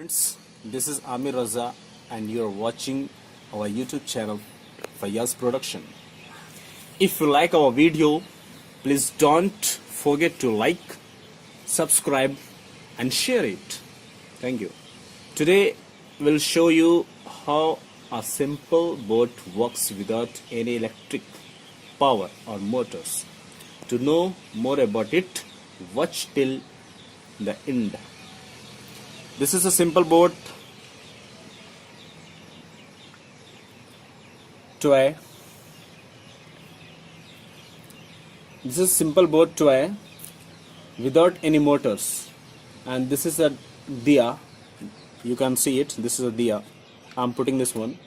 Friends, this is Amir Raza and you are watching our YouTube channel Fayyaz Production. If you like our video, please don't forget to like, subscribe and share it. Thank you. Today we'll show you how a simple boat works without any electric power or motors. To know more about it, watch till the end. This is a simple boat toy. This is simple boat toy without any motors, and this is a diya. You can see it. This is a diya. I'm putting this one,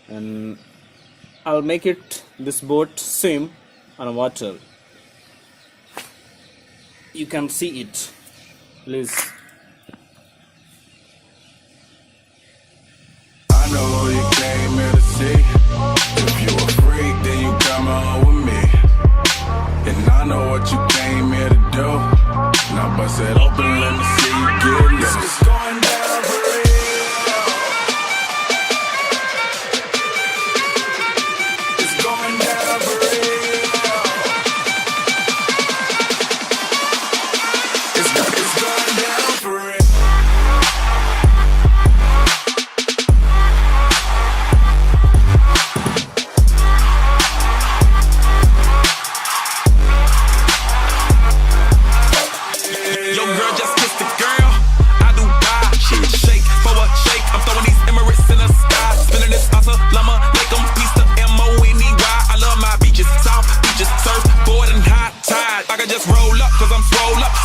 and I'll make it this boat swim on water. You can see it. Please. I know who you came here to see. If you a freak, then you come on with me. And I know what you came here to do. Now bust it open, let me see you get loose. It's going down for real. It's going down for real. It's going down for real. Just roll up, cause I'm swole up.